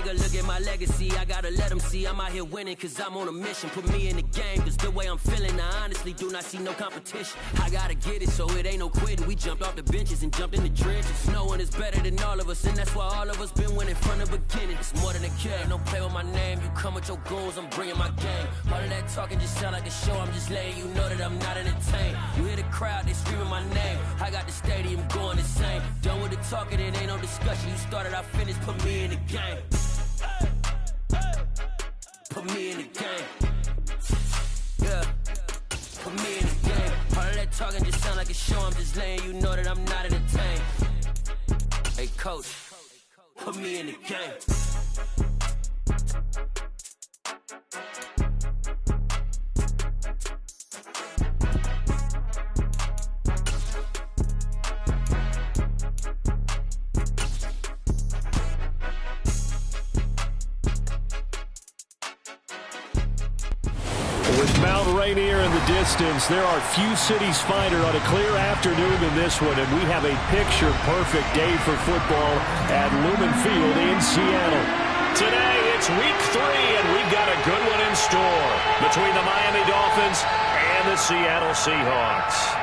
a look at my legacy. I gotta let them see I'm out here winning, cause I'm on a mission. Put me in the game, cause the way I'm feeling, I honestly do not see no competition. I gotta get it, so it ain't no quitting. We jumped off the benches and jumped in the trenches. No one is better than all of us, and that's why all of us been winning from the beginning. It's more than a game, don't play with my name. You come with your goons, I'm bringing my game. All of that talking just sound like a show. I'm just letting you know that I'm not entertained. You hear the crowd, they screaming my name. I got the stadium going insane. Done with the talking, it ain't no discussion. You started, I finished, put me in the game. Put me in the game. Yeah. Put me in the game. All of that talking just sound like a show. I'm just letting you know that I'm not entertained. Hey, coach, put me in the game. With Mount Rainier in the distance, there are few cities finer on a clear afternoon than this one, and we have a picture-perfect day for football at Lumen Field in Seattle. Today, it's week 3, and we've got a good one in store between the Miami Dolphins and the Seattle Seahawks.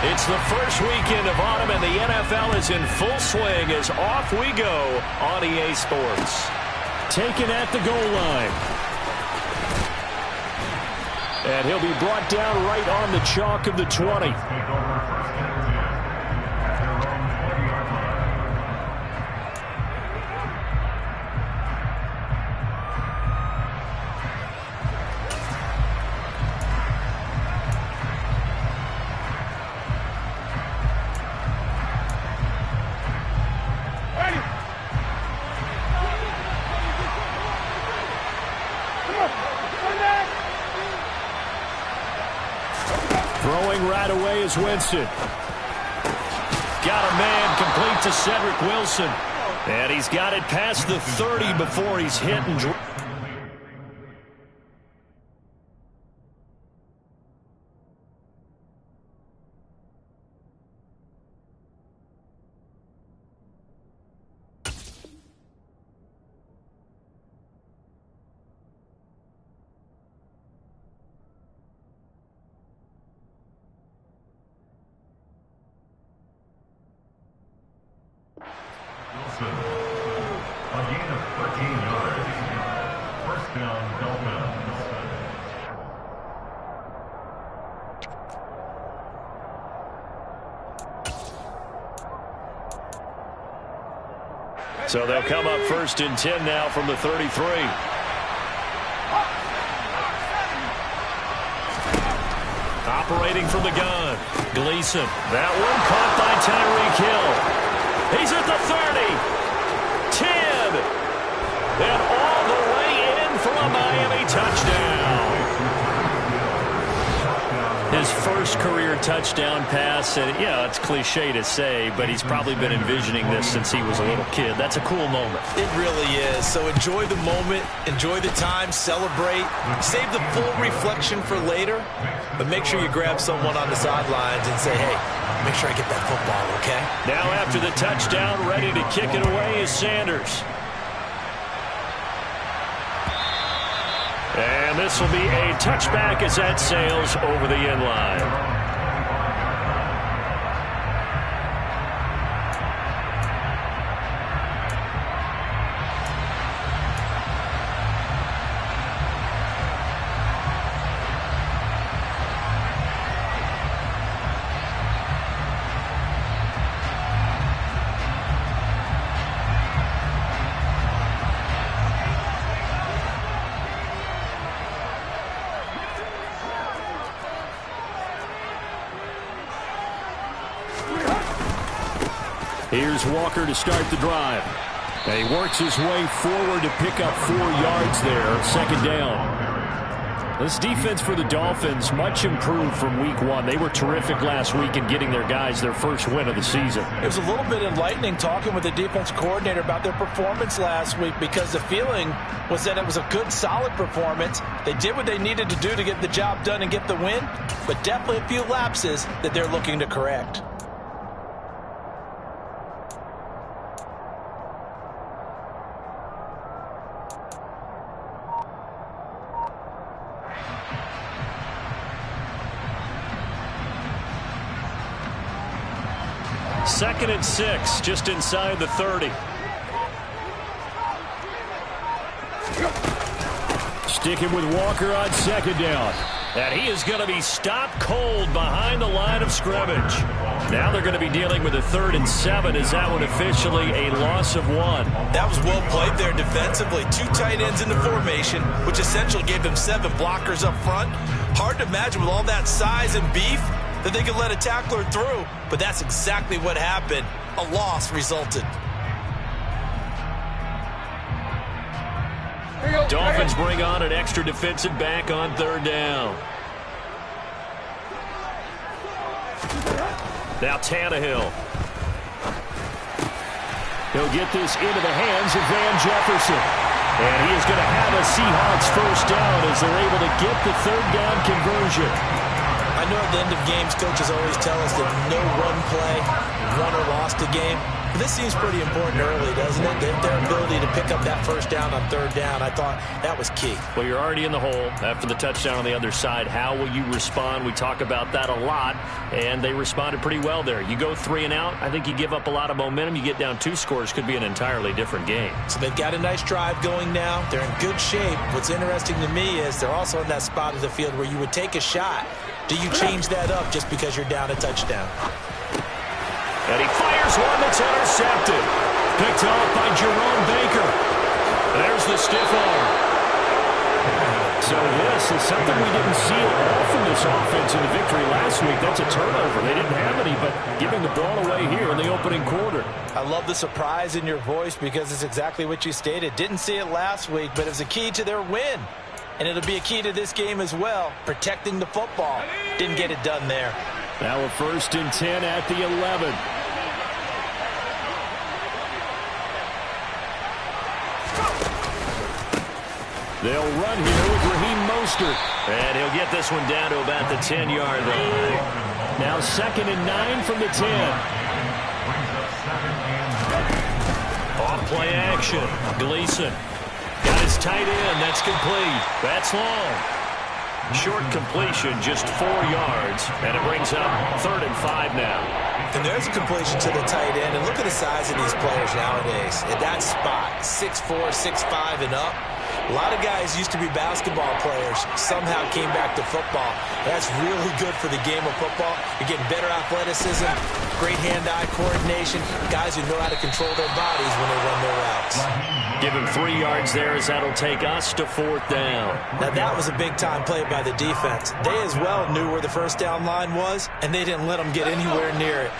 It's the first weekend of autumn, and the NFL is in full swing as off we go on EA Sports. Taken at the goal line. And he'll be brought down right on the chalk of the 20. Throwing right away is Winston. Got a man complete to Cedric Wilson. And he's got it past the 30 before he's hit and dropped. Wilson, a gain of 13 yards. First down, Dolphins. So they'll come up first and 10 now from the 33. Operating from the gun, Gleason. That one caught by Tyreek Hill. He's at the 30, 10, and all the way in for a Miami touchdown. His first career touchdown pass, and yeah, it's cliche to say, but he's probably been envisioning this since he was a little kid. That's a cool moment. It really is. So enjoy the moment, enjoy the time, celebrate, save the full reflection for later, but make sure you grab someone on the sidelines and say, hey, make sure I get that football, okay? Now after the touchdown, ready to kick it away is Sanders. And this will be a touchback as that sails over the end line. Here's Walker to start the drive. And he works his way forward to pick up 4 yards there. Second down. This defense for the Dolphins, much improved from week 1. They were terrific last week in getting their guys their first win of the season. It was a little bit enlightening talking with the defense coordinator about their performance last week, because the feeling was that it was a good, solid performance. They did what they needed to do to get the job done and get the win, but definitely a few lapses that they're looking to correct. Second and 6, just inside the 30. Sticking with Walker on second down. And he is going to be stopped cold behind the line of scrimmage. Now they're going to be dealing with a 3rd and 7. Is that one officially a loss of 1? That was well played there defensively. 2 tight ends in the formation, which essentially gave them 7 blockers up front. Hard to imagine with all that size and beef that they could let a tackler through, but that's exactly what happened. A loss resulted. Dolphins bring on an extra defensive back on 3rd down. Now Tannehill. He'll get this into the hands of Van Jefferson. And he is going to have a Seahawks first down as they're able to get the 3rd down conversion. I know at the end of games, coaches always tell us that no one play won or lost a game. But this seems pretty important early, doesn't it? Their ability to pick up that first down on 3rd down, I thought that was key. Well, you're already in the hole after the touchdown on the other side. How will you respond? We talk about that a lot, and they responded pretty well there. You go 3 and out, I think you give up a lot of momentum. You get down 2 scores, could be an entirely different game. So they've got a nice drive going now. They're in good shape. What's interesting to me is they're also in that spot of the field where you would take a shot. Do you change that up just because you're down a touchdown? And he fires one that's intercepted. Picked off by Jerome Baker. There's the stiff arm. So this is something we didn't see at all from this offense in the victory last week. That's a turnover. They didn't have any, but giving the ball away here in the opening quarter. I love the surprise in your voice because it's exactly what you stated. Didn't see it last week, but it was a key to their win. And it'll be a key to this game as well, protecting the football. Didn't get it done there. Now a 1st and 10 at the 11. They'll run here with Raheem Mostert. And he'll get this one down to about the 10-yard line. Now 2nd and 9 from the 10. Off play action. Gleason. Got his tight end. That's complete. That's long. Short completion, just 4 yards. And it brings up 3rd and 5 now. And there's a completion to the tight end. And look at the size of these players nowadays. At that spot, 6'4", 6'5", and up. A lot of guys used to be basketball players, somehow came back to football. That's really good for the game of football. You're getting better athleticism, great hand-eye coordination, guys who know how to control their bodies when they run their routes. Give him 3 yards there as that'll take us to 4th down. Now that was a big-time play by the defense. They as well knew where the first down line was, and they didn't let them get anywhere near it.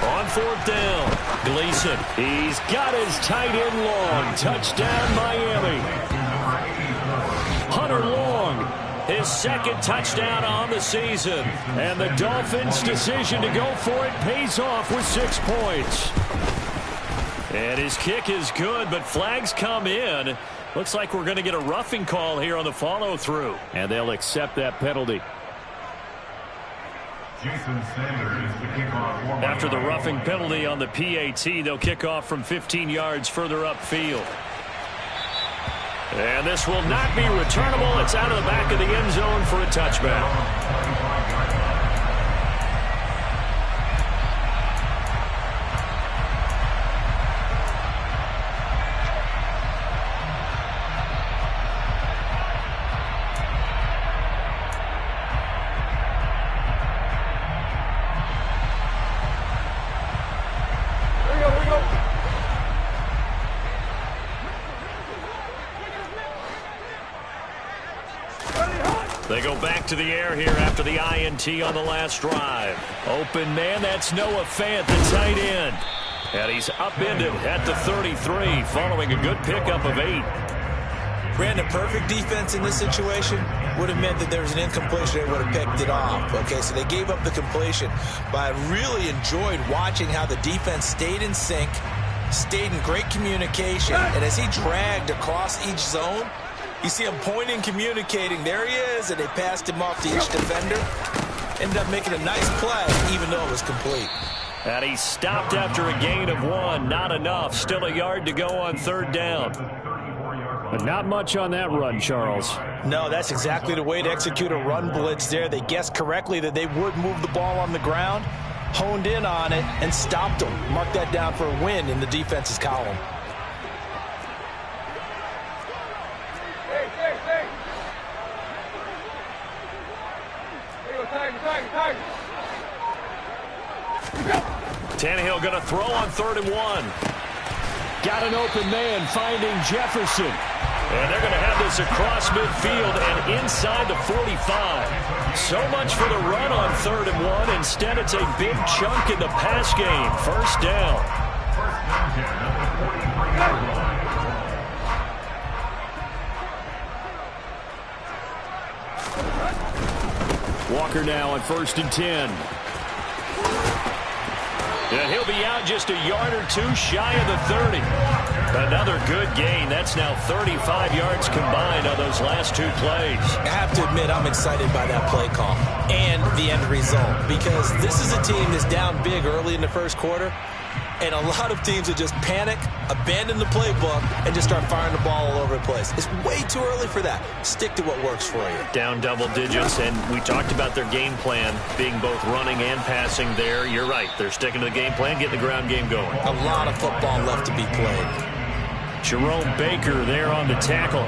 On 4th down, Gleason. He's got his tight end long. Touchdown, Miami. Hunter Long, his 2nd touchdown on the season. And the Dolphins' decision to go for it pays off with 6 points. And his kick is good, but flags come in. Looks like we're going to get a roughing call here on the follow-through. And they'll accept that penalty. After the roughing penalty on the PAT, they'll kick off from 15 yards further upfield. And this will not be returnable. It's out of the back of the end zone for a touchback. They go back to the air here after the INT on the last drive. Open man, that's Noah Fant, the tight end. And he's upended at the 33 following a good pickup of 8. Brandon, perfect defense in this situation would have meant that there was an incompletion. They would have picked it off. Okay, so they gave up the completion. But I really enjoyed watching how the defense stayed in sync, stayed in great communication, and as he dragged across each zone, you see him pointing, communicating. There he is, and they passed him off to each defender. Ended up making a nice play, even though it was complete. And he stopped after a gain of 1. Not enough. Still a yard to go on 3rd down. But not much on that run, Charles. No, that's exactly the way to execute a run blitz there. They guessed correctly that they would move the ball on the ground, honed in on it, and stopped them. Mark that down for a win in the defense's column. Tannehill going to throw on 3rd and 1. Got an open man finding Jefferson. And they're going to have this across midfield and inside the 45. So much for the run on 3rd and 1. Instead, it's a big chunk in the pass game. 1st down. Walker now on 1st and 10. And he'll be out just a yard or 2 shy of the 30. Another good gain. That's now 35 yards combined on those last 2 plays. I have to admit, I'm excited by that play call and the end result, because this is a team that's down big early in the 1st quarter, and a lot of teams that just panic, abandon the playbook, and just start firing the ball all over the place. It's way too early for that. Stick to what works for you. Down double digits, and we talked about their game plan being both running and passing there. You're right. They're sticking to the game plan, getting the ground game going. A lot of football left to be played. Jerome Baker there on the tackle.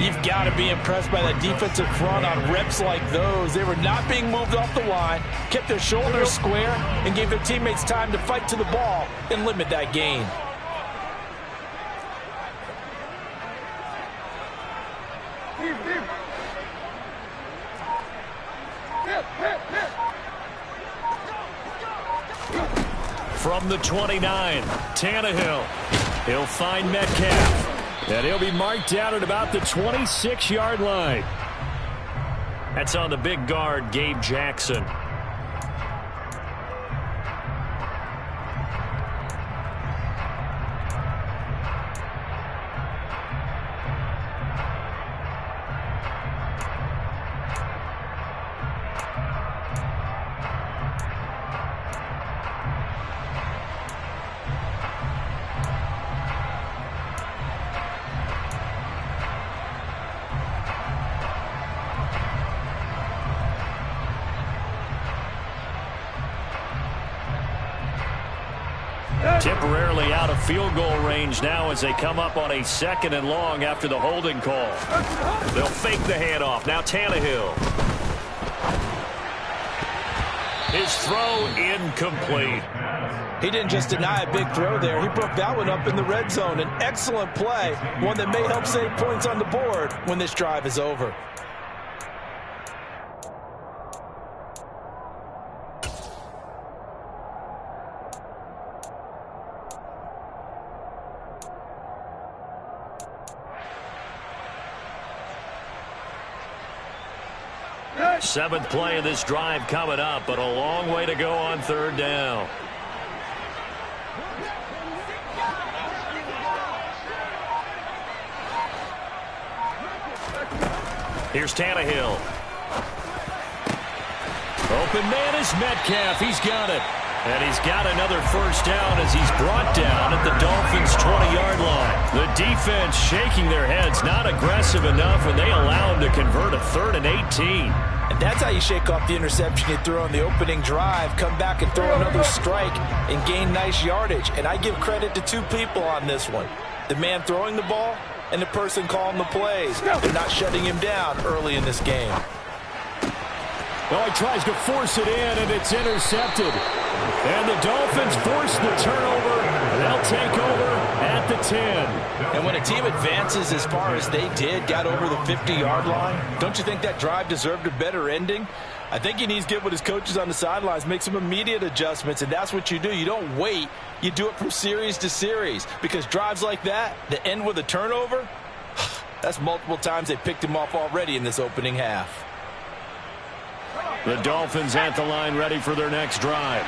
You've got to be impressed by that defensive front on reps like those. They were not being moved off the line, kept their shoulders square, and gave their teammates time to fight to the ball and limit that gain. From the 29, Tannehill. He'll find Metcalf. And he'll be marked down at about the 26-yard line. That's on the big guard, Gabe Jackson. Temporarily out of field goal range now as they come up on a 2nd and long after the holding call. They'll fake the handoff. Now Tannehill. His throw incomplete. He didn't just deny a big throw there. He broke that one up in the red zone. An excellent play, one that may help save points on the board when this drive is over. Seventh play of this drive coming up, but a long way to go on 3rd down. Here's Tannehill. Open man is Metcalf. He's got it. And he's got another 1st down as he's brought down at the Dolphins' 20-yard line. The defense shaking their heads, not aggressive enough, and they allow him to convert a 3rd and 18. And that's how you shake off the interception you threw on the opening drive, come back and throw another strike and gain nice yardage. And I give credit to 2 people on this one. The man throwing the ball and the person calling the plays. They're not shutting him down early in this game. Well, he tries to force it in, and it's intercepted. And the Dolphins force the turnover. They'll take over at the 10. And when a team advances as far as they did, got over the 50-yard line, don't you think that drive deserved a better ending? I think he needs to get with his coaches on the sidelines, make some immediate adjustments, and that's what you do. You don't wait. You do it from series to series, because drives like that end with a turnover, that's multiple times they picked him off already in this opening half. The Dolphins at the line, ready for their next drive.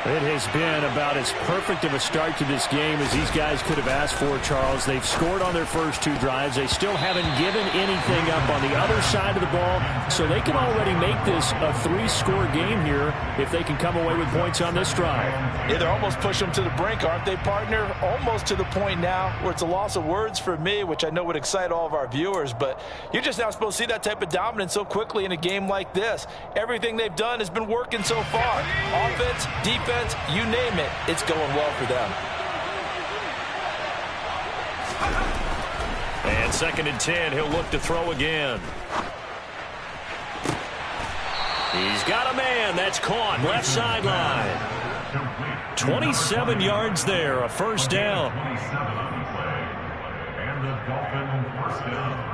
It has been about as perfect of a start to this game as these guys could have asked for, Charles. They've scored on their first 2 drives. They still haven't given anything up on the other side of the ball, so they can already make this a 3-score game here if they can come away with points on this drive. Yeah, they're almost pushing them to the brink, aren't they, partner? Almost to the point now where it's a loss of words for me, which I know would excite all of our viewers, but you're just not supposed to see that type of dominance so quickly in a game like this. Everything they've done has been working so far. Offense, defense, you name it, it's going well for them. And 2nd and 10, he'll look to throw again. He's got a man. That's caught. Left sideline. 27 yards there, a first down. And the Dolphin first down.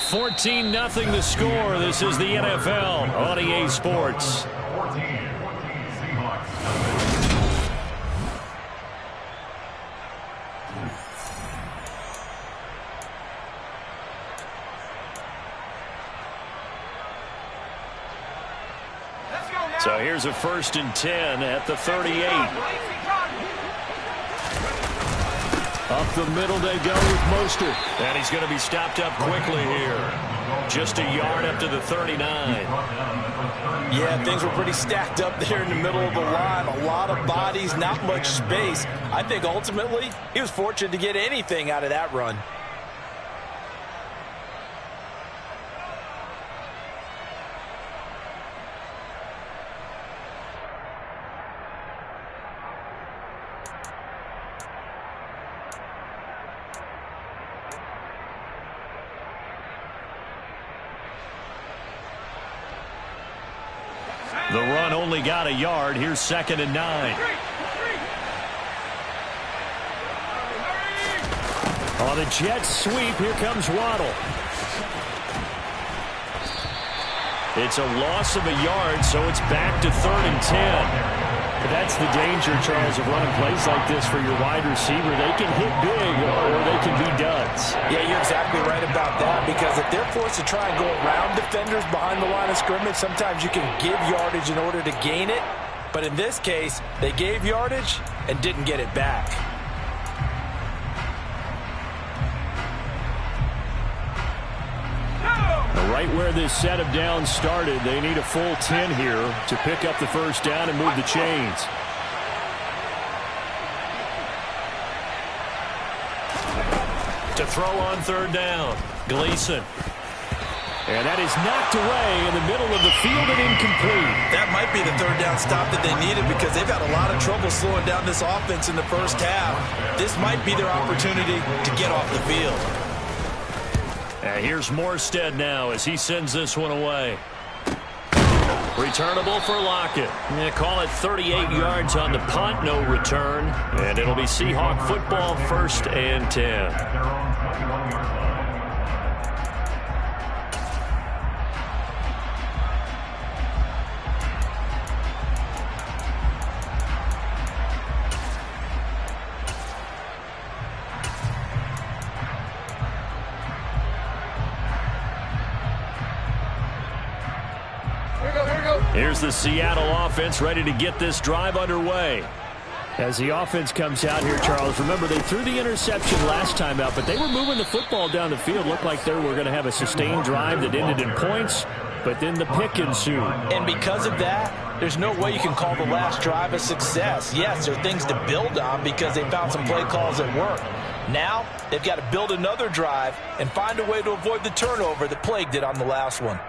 14-0 the score. This is the NFL on EA Sports. 14, Seahawks. So here's a 1st and 10 at the 38. Up the middle they go with Mostert. And he's going to be stopped up quickly here. Just a yard up to the 39. Yeah, things were pretty stacked up there in the middle of the line. A lot of bodies, not much space. I think ultimately he was fortunate to get anything out of that run. The run only got a yard. Here's 2nd and 9. On the jet sweep, here comes Waddle. It's a loss of a yard, so it's back to 3rd and 10. But that's the danger, Charles, of running plays like this for your wide receiver. They can hit big or they can be duds. Yeah, you're exactly right about that, because if they're forced to try and go around defenders behind the line of scrimmage, sometimes you can give yardage in order to gain it. But in this case, they gave yardage and didn't get it back. Right where this set of downs started, they need a full 10 here to pick up the first down and move the chains. To throw on 3rd down, Gleason. And that is knocked away in the middle of the field and incomplete. That might be the 3rd down stop that they needed, because they've had a lot of trouble slowing down this offense in the first half. This might be their opportunity to get off the field. Here's Morstead now as he sends this one away. Returnable for Lockett. Call it 38 yards on the punt, no return. And it'll be Seahawk football, 1st and 10. Here's the Seattle offense ready to get this drive underway. As the offense comes out here, Charles, remember they threw the interception last time out, but they were moving the football down the field. Looked like they were going to have a sustained drive that ended in points, but then the pick ensued. And because of that, there's no way you can call the last drive a success. Yes, there are things to build on because they found some play calls that worked. Now, they've got to build another drive and find a way to avoid the turnover that plagued it on the last one.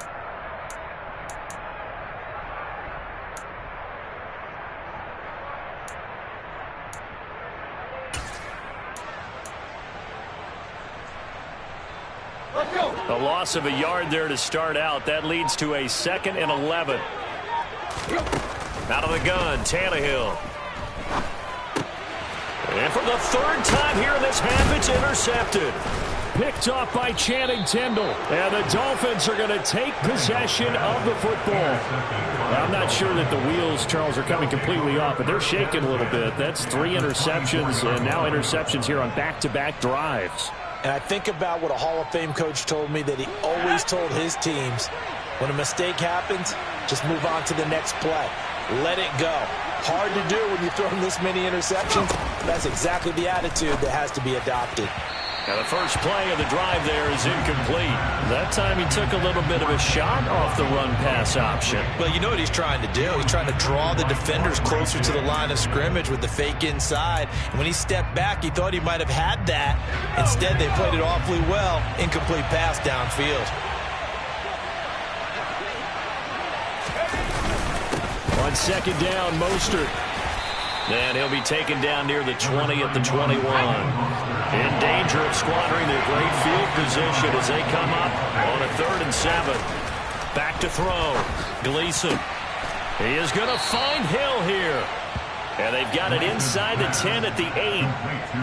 A loss of a yard there to start out. That leads to a 2nd and 11. Out of the gun, Tannehill. And for the 3rd time here in this half, it's intercepted. picked off by Channing Tindall. And the Dolphins are going to take possession of the football. I'm not sure that the wheels, Charles, are coming completely off, but they're shaking a little bit. That's 3 interceptions, and now interceptions here on back-to-back drives. And I think about what a Hall of Fame coach told me that he always told his teams, when a mistake happens, just move on to the next play. Let it go. Hard to do when you throw this many interceptions. That's exactly the attitude that has to be adopted. Now the first play of the drive there is incomplete. That time he took a little bit of a shot off the run-pass option. Well, you know what he's trying to do. He's trying to draw the defenders closer to the line of scrimmage with the fake inside. And when he stepped back, he thought he might have had that. Instead, they played it awfully well. Incomplete pass downfield. On second down, Mostert. And he'll be taken down near the 20 at the 21. In danger of squandering their great field position as they come up on a 3rd and 7. Back to throw. Gleason. He is going to find Hill here. And they've got it inside the 10 at the 8.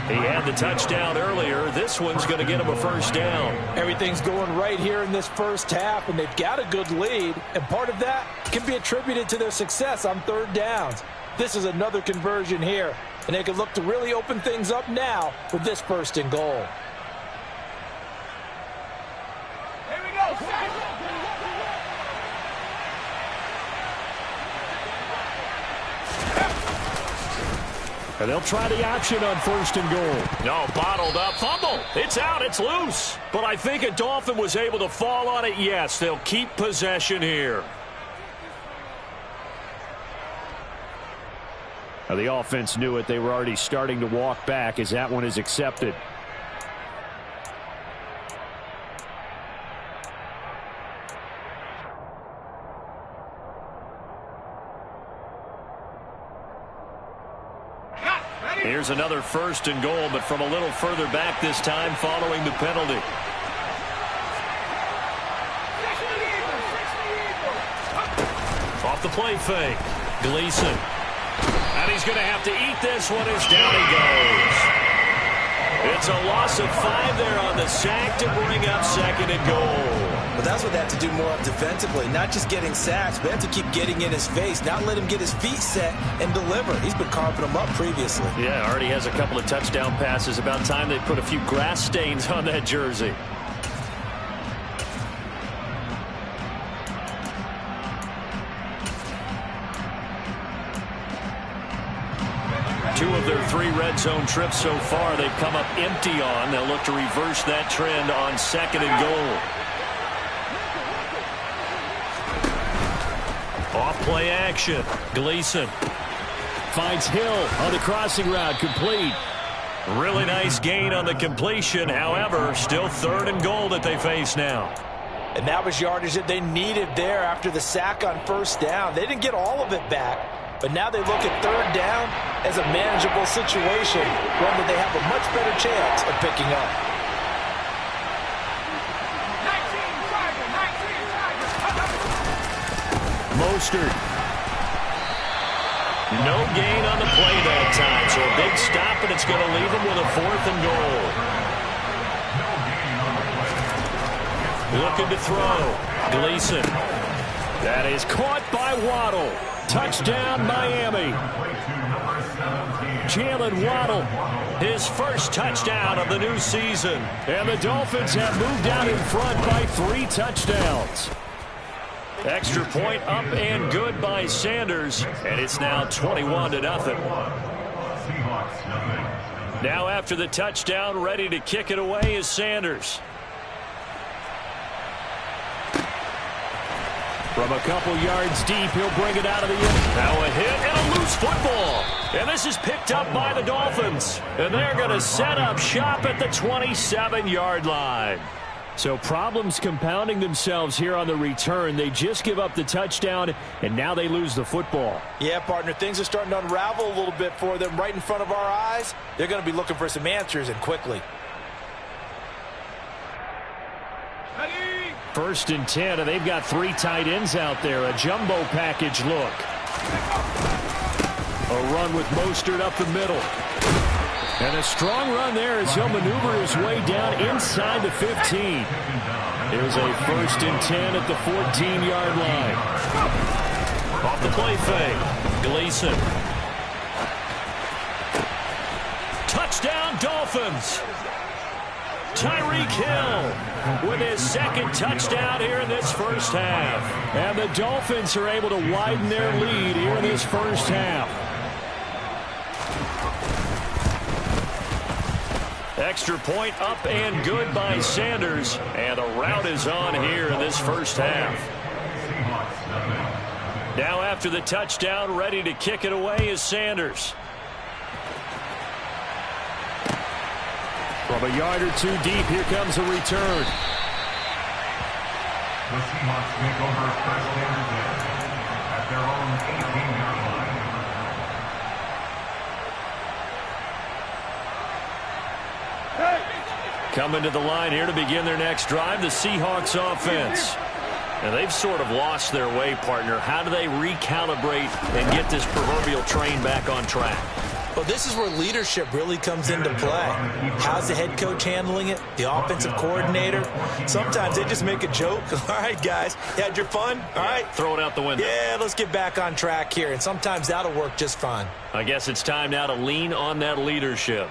He had the touchdown earlier. This one's going to get him a first down. Everything's going right here in this first half, and they've got a good lead. And part of that can be attributed to their success on 3rd downs. This is another conversion here, and they can look to really open things up now with this 1st and goal. Here we go. And they'll try the option on 1st and goal. No, bottled up. Fumble. It's out. It's loose. But I think a Dolphin was able to fall on it. Yes, they'll keep possession here. Now, the offense knew it. They were already starting to walk back as that one is accepted. Here's another 1st and goal, but from a little further back this time following the penalty. Off the play fake. Gleason. And he's going to have to eat this one as down he goes. It's a loss of 5 there on the sack to bring up 2nd and goal. But that's what they have to do more of defensively, not just getting sacks, but they have to keep getting in his face, not let him get his feet set and deliver. He's been carving them up previously. Yeah, already has a couple of touchdown passes. About time they put a few grass stains on that jersey. Two of their 3 red zone trips so far they've come up empty on. They'll look to reverse that trend on 2nd and goal. Off play action. Gleason finds Hill on the crossing route, complete. Really nice gain on the completion. However, still 3rd and goal that they face now. And that was yardage that they needed there after the sack on 1st down. They didn't get all of it back, but now they look at 3rd down as a manageable situation, one that they have a much better chance of picking up. Mostert. No gain on the play that time, so a big stop, and it's going to leave them with a 4th and goal. Looking to throw. Gleason. That is caught by Waddle. Touchdown, Miami. Jalen Waddle, his first touchdown of the new season. And the Dolphins have moved out in front by 3 touchdowns. Extra point up and good by Sanders, and it's now 21-0. Now after the touchdown, ready to kick it away is Sanders. From a couple yards deep, he'll bring it out of the end. Now a hit and a loose football. And this is picked up by the Dolphins. And they're going to set up shop at the 27-yard line. So problems compounding themselves here on the return. They just give up the touchdown, and now they lose the football. Yeah, partner, things are starting to unravel a little bit for them right in front of our eyes. They're going to be looking for some answers, and quickly. 1st and 10, and they've got 3 tight ends out there. A jumbo package look. A run with Mostert up the middle. And a strong run there as he'll maneuver his way down inside the 15. Here's a 1st and 10 at the 14-yard line. Off the play fake. Gleason. Touchdown, Dolphins. Tyreek Hill with his 2nd touchdown here in this first half. And the Dolphins are able to widen their lead here in this first half. Extra point up and good by Sanders. And the route is on here in this first half. Now after the touchdown, ready to kick it away is Sanders. From a yard or two deep, here comes a return. The Seahawks make over first and 10 at their own 18-yard line. Coming to the line here to begin their next drive, the Seahawks offense. And they've sort of lost their way, partner. How do they recalibrate and get this proverbial train back on track? Well, this is where leadership really comes into play. How's the head coach handling it? The offensive coordinator? Sometimes they just make a joke. All right, guys, you had your fun? All right. Throw it out the window. Yeah, let's get back on track here. And sometimes that'll work just fine. I guess it's time now to lean on that leadership.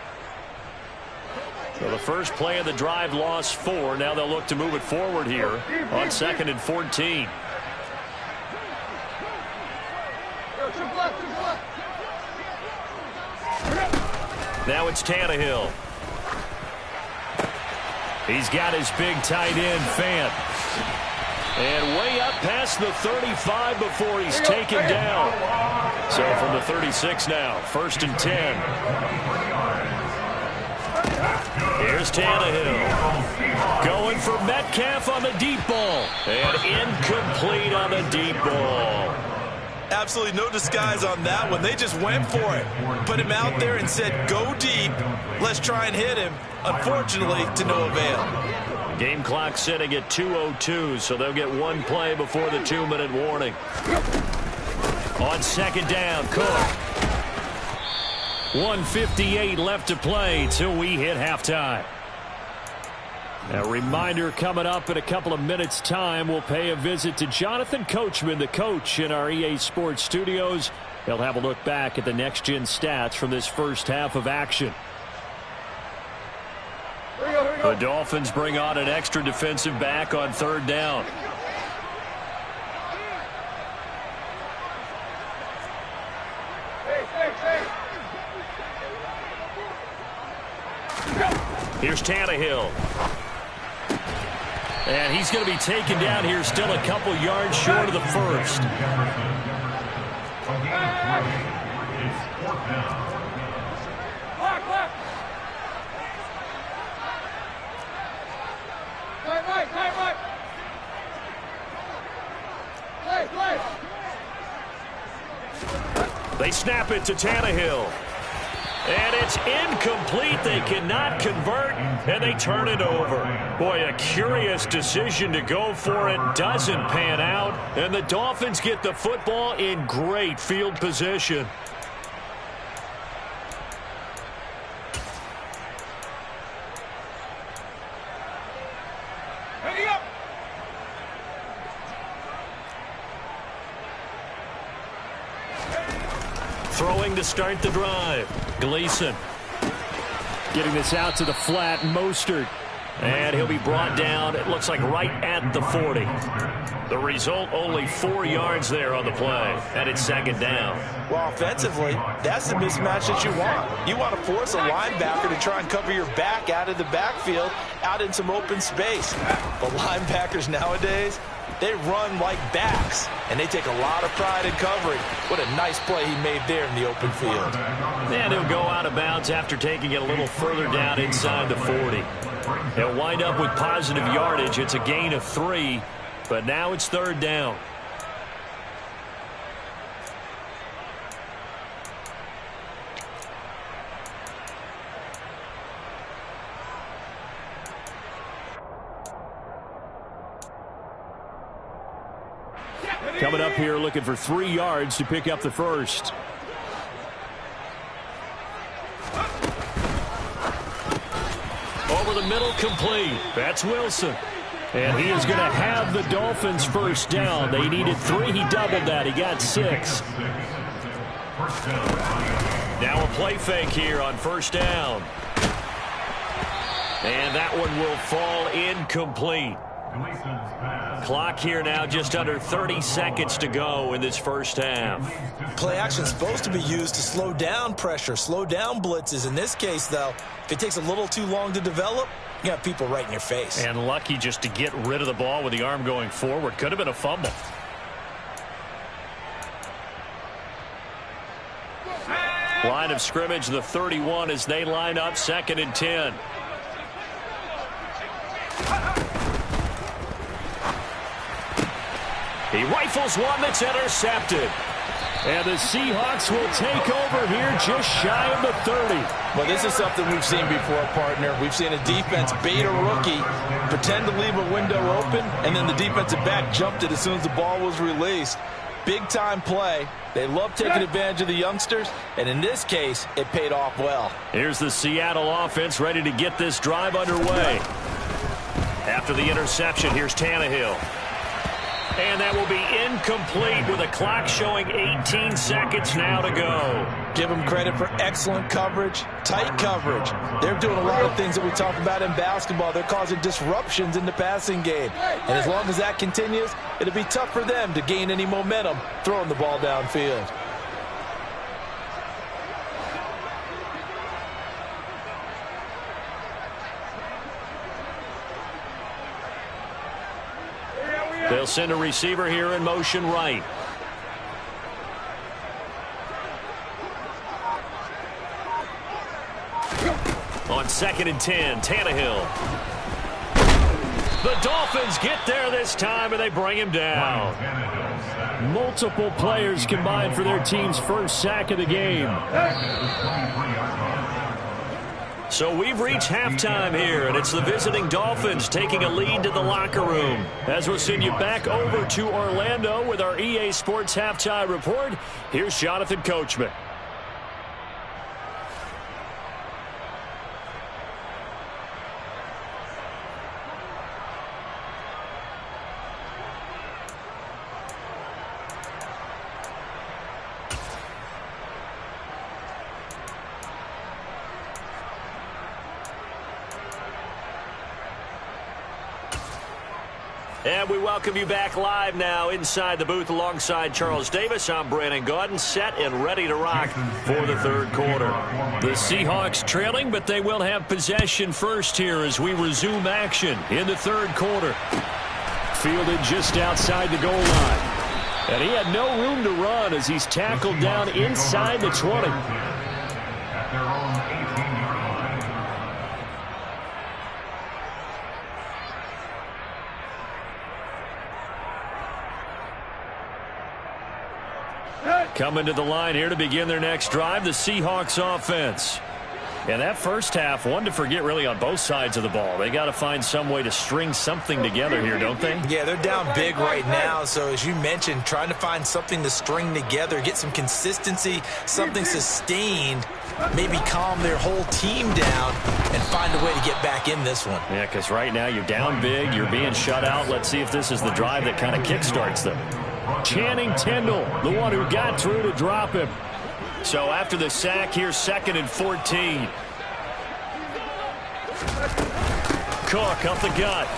So the first play of the drive lost 4. Now they'll look to move it forward here on 2nd and 14. Now it's Tannehill. He's got his big tight end, Fant. And way up past the 35 before he's taken down. So from the 36 now, 1st and 10. Here's Tannehill. Going for Metcalf on the deep ball. And incomplete on the deep ball. Absolutely no disguise on that one. They just went for it. Put him out there and said, go deep. Let's try and hit him. Unfortunately, to no avail. Game clock sitting at 2:02, so they'll get one play before the 2-minute warning. On 2nd down, Cook. 1:58 left to play till we hit halftime. A reminder coming up in a couple of minutes' time. We'll pay a visit to Jonathan Coachman, the coach in our EA Sports studios. He'll have a look back at the next-gen stats from this first half of action. The Dolphins bring on an extra defensive back on 3rd down. Here's Tannehill. And he's going to be taken down here, still a couple yards short of the 1st. They snap it to Tannehill. And it's incomplete. They cannot convert, and they turn it over. Boy, a curious decision to go for it. Doesn't pan out, and the Dolphins get the football in great field position. Throwing to start the drive. Gleason. Getting this out to the flat, Mostert. And he'll be brought down, it looks like right at the 40. The result, only 4 yards there on the play. And it's 2nd down. Well, offensively, that's the mismatch that you want. You want to force a linebacker to try and cover your back out of the backfield, out in some open space. But linebackers nowadays, they run like backs, and they take a lot of pride in covering. What a nice play he made there in the open field. And he'll go out of bounds after taking it a little further down inside the 40. He'll wind up with positive yardage. It's a gain of 3, but now it's 3rd down. Coming up here looking for 3 yards to pick up the 1st. Over the middle, complete. That's Wilson. And he is going to have the Dolphins first down. They needed 3. He doubled that. He got 6. Now a play fake here on first down. And that one will fall incomplete. Clock here now just under 30 seconds to go in this first half. Play action is supposed to be used to slow down pressure, slow down blitzes. In this case, though, if it takes a little too long to develop, you got people right in your face. And lucky just to get rid of the ball with the arm going forward. Could have been a fumble. Line of scrimmage, the 31 as they line up 2nd and 10. He rifles one that's intercepted. And the Seahawks will take over here just shy of the 30. Well, this is something we've seen before, partner. We've seen a defense bait a rookie, pretend to leave a window open, and then the defensive back jumped it as soon as the ball was released. Big-time play. They love taking advantage of the youngsters, and in this case, it paid off well. Here's the Seattle offense ready to get this drive underway. After the interception, here's Tannehill. And that will be incomplete with a clock showing 18 seconds now to go. Give them credit for excellent coverage, tight coverage. They're doing a lot of things that we talk about in basketball. They're causing disruptions in the passing game. And as long as that continues, it'll be tough for them to gain any momentum throwing the ball downfield. They'll send a receiver here in motion right. On 2nd and 10, Tannehill. The Dolphins get there this time, and they bring him down. Multiple players combined for their team's first sack of the game. So we've reached halftime here, and it's the visiting Dolphins taking a lead to the locker room. As we'll send you back over to Orlando with our EA Sports Halftime Report, here's Jonathan Coachman. And we welcome you back live now inside the booth alongside Charles Davis. I'm Brandon Gaudin, set and ready to rock for the 3rd quarter. The Seahawks trailing, but they will have possession first here as we resume action in the 3rd quarter. Fielded just outside the goal line. And he had no room to run as he's tackled down inside the 20. At their own 18-yard line. Coming to the line here to begin their next drive, the Seahawks offense. And that first half, one to forget really on both sides of the ball. They got to find some way to string something together here, don't they? Yeah, they're down big right now. So as you mentioned, trying to find something to string together, get some consistency, something sustained, maybe calm their whole team down and find a way to get back in this one. Yeah, because right now you're down big, you're being shut out. Let's see if this is the drive that kind of kickstarts them. Channing Tindall, the one who got through to drop him. So after the sack, here's 2nd and 14. Cook up the gut.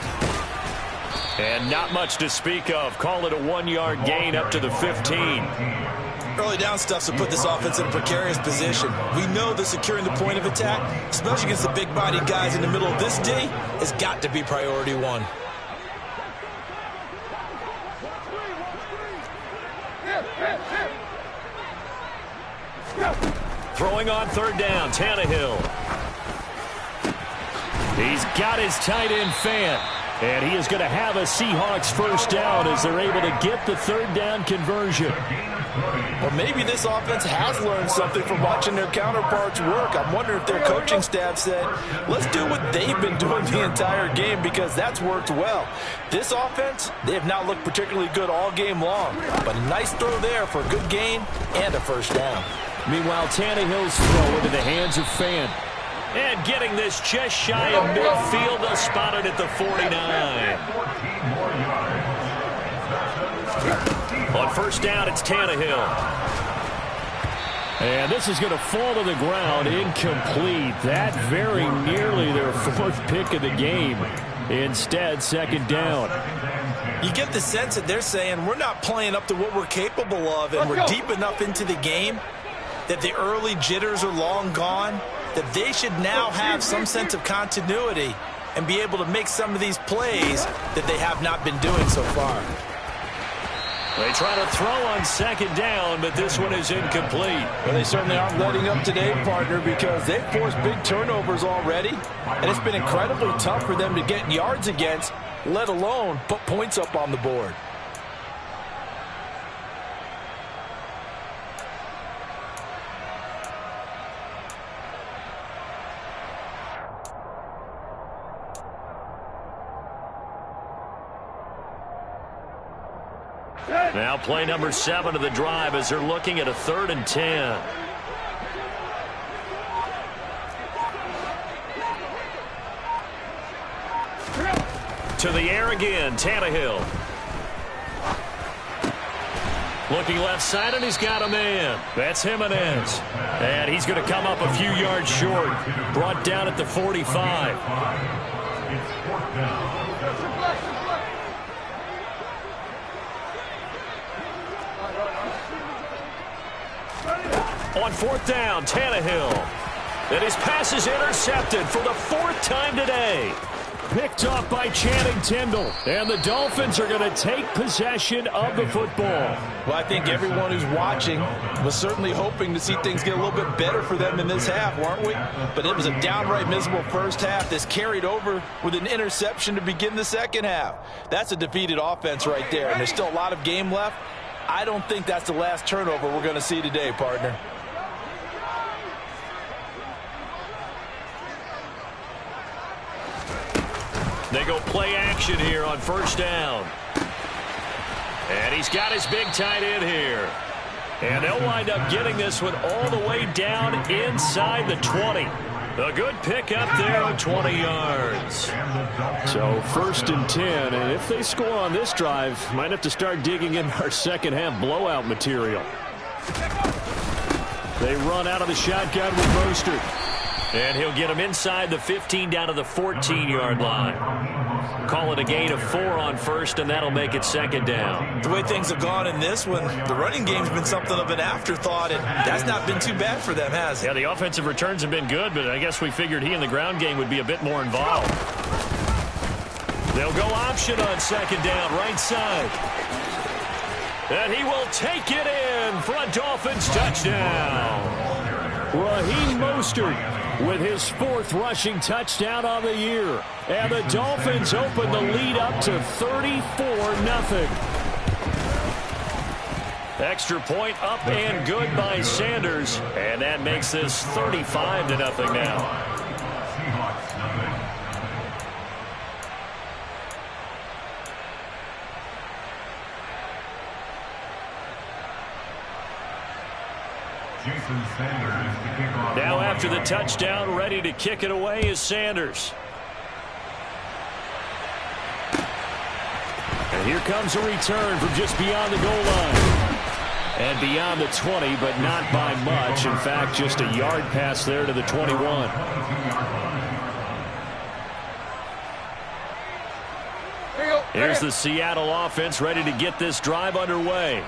And not much to speak of. Call it a 1-yard gain up to the 15. Early down stuffs will put this offense in a precarious position. We know that securing the point of attack, especially against the big-bodied guys in the middle of this D, has got to be priority one. Throwing on 3rd down, Tannehill. He's got his tight end fan. And he is going to have a Seahawks first down as they're able to get the 3rd down conversion. Well, maybe this offense has learned something from watching their counterparts work. I'm wondering if their coaching staff said, let's do what they've been doing the entire game because that's worked well. This offense, they have not looked particularly good all game long. But a nice throw there for a good gain and a first down. Meanwhile, Tannehill's throw into the hands of Fan. And getting this just shy of midfield, they'll spot it at the 49. On first down, it's Tannehill. And this is going to fall to the ground, incomplete. That very nearly their fourth pick of the game. Instead, second down. You get the sense that they're saying we're not playing up to what we're capable of, and we're deep enough into the game that the early jitters are long gone, that they should now have some sense of continuity and be able to make some of these plays that they have not been doing so far. They try to throw on second down, but this one is incomplete. Well, they certainly aren't letting up today, partner, because they've forced big turnovers already, and it's been incredibly tough for them to get yards against, let alone put points up on the board. Now play number 7 of the drive as they're looking at a 3rd and 10. To the air again, Tannehill. Looking left side, and he's got a man. That's Jimenez. And he's going to come up a few yards short. Brought down at the 45. It's 4th down. On 4th down, Tannehill. And his pass is intercepted for the 4th time today. Picked off by Channing Tindall. And the Dolphins are going to take possession of the football. Well, I think everyone who's watching was certainly hoping to see things get a little bit better for them in this half, weren't we? But it was a downright miserable first half that's carried over with an interception to begin the second half. That's a defeated offense right there, and there's still a lot of game left. I don't think that's the last turnover we're going to see today, partner. They go play action here on 1st down. And he's got his big tight end here. And they'll wind up getting this one all the way down inside the 20. A good pickup there on 20 yards. So 1st and 10. And if they score on this drive, might have to start digging in our second half blowout material. They run out of the shotgun with Mostert. And he'll get him inside the 15 down to the 14-yard line. Call it a gain of 4 on 1st, and that'll make it 2nd down. The way things have gone in this one, the running game's been something of an afterthought, and that's not been too bad for them, has it? Yeah, the offensive returns have been good, but I guess we figured he in the ground game would be a bit more involved. They'll go option on 2nd down, right side. And he will take it in for a Dolphins touchdown. Raheem Mostert with his 4th rushing touchdown on the year. And the Dolphins open the lead up to 34-0. Extra point up and good by Sanders. And that makes this 35-0 now. Seahawks nothing. Jason Sanders to kick off. Now after the touchdown, ready to kick it away is Sanders. And here comes a return from just beyond the goal line. And beyond the 20, but not by much. In fact, just a yard pass there to the 21. Here's the Seattle offense ready to get this drive underway.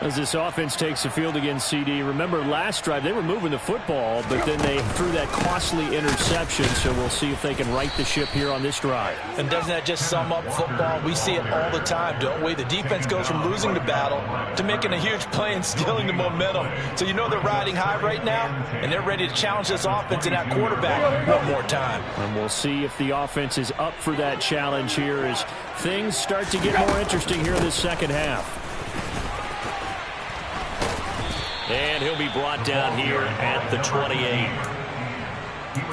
As this offense takes the field against CD, remember last drive they were moving the football, but then they threw that costly interception, so we'll see if they can right the ship here on this drive. And doesn't that just sum up football? We see it all the time, don't we? The defense goes from losing the battle to making a huge play and stealing the momentum. So you know they're riding high right now, and they're ready to challenge this offense and that quarterback one more time. And we'll see if the offense is up for that challenge here as things start to get more interesting here in this second half. And he'll be brought down here at the 28.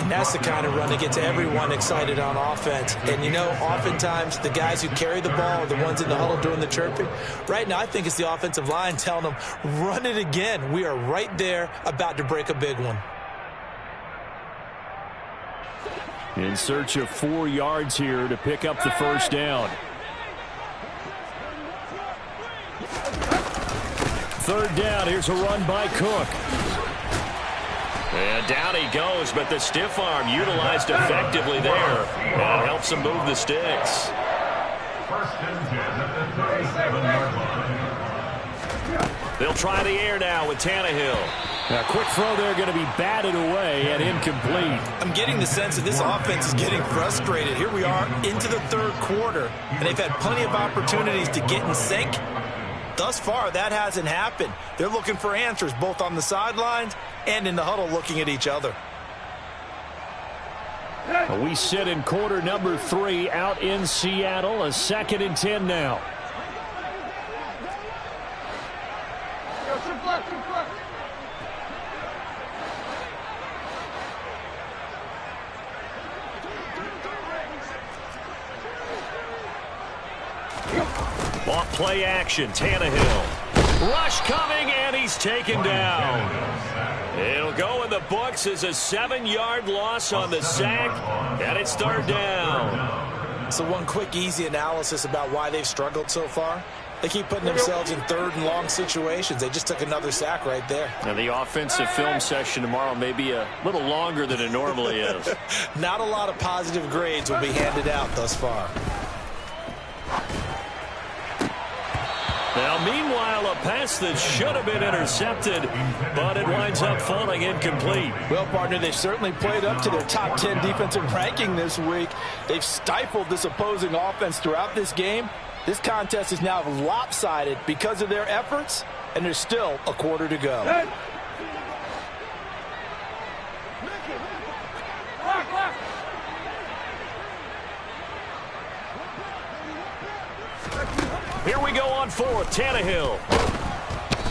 And that's the kind of run that gets everyone excited on offense. And, you know, oftentimes the guys who carry the ball are the ones in the huddle doing the chirping. Right now, I think it's the offensive line telling them, run it again. We are right there about to break a big one. In search of 4 yards here to pick up the first down. Third down. Here's a run by Cook. And down he goes, but the stiff arm utilized effectively there. And it helps him move the sticks. First and 10 at the 37-yard line. They'll try the air now with Tannehill. A quick throw there going to be batted away and incomplete. I'm getting the sense that this offense is getting frustrated. Here we are into the third quarter, and they've had plenty of opportunities to get in sync. Thus far, that hasn't happened. They're looking for answers both on the sidelines and in the huddle looking at each other. We sit in quarter number 3 out in Seattle. A 2nd and 10 now. Off play action, Tannehill. Rush coming, and he's taken down. It'll go in the books as a 7-yard loss on the sack, and it's third down. So one quick, easy analysis about why they've struggled so far. They keep putting themselves in third and long situations. They just took another sack right there. And the offensive film session tomorrow may be a little longer than it normally is. Not a lot of positive grades will be handed out thus far. Now, meanwhile, a pass that should have been intercepted, but it winds up falling incomplete. Well, partner, they've certainly played up to their top 10 defensive ranking this week. They've stifled this opposing offense throughout this game. This contest is now lopsided because of their efforts, and there's still a quarter to go. Here we go on fourth, Tannehill.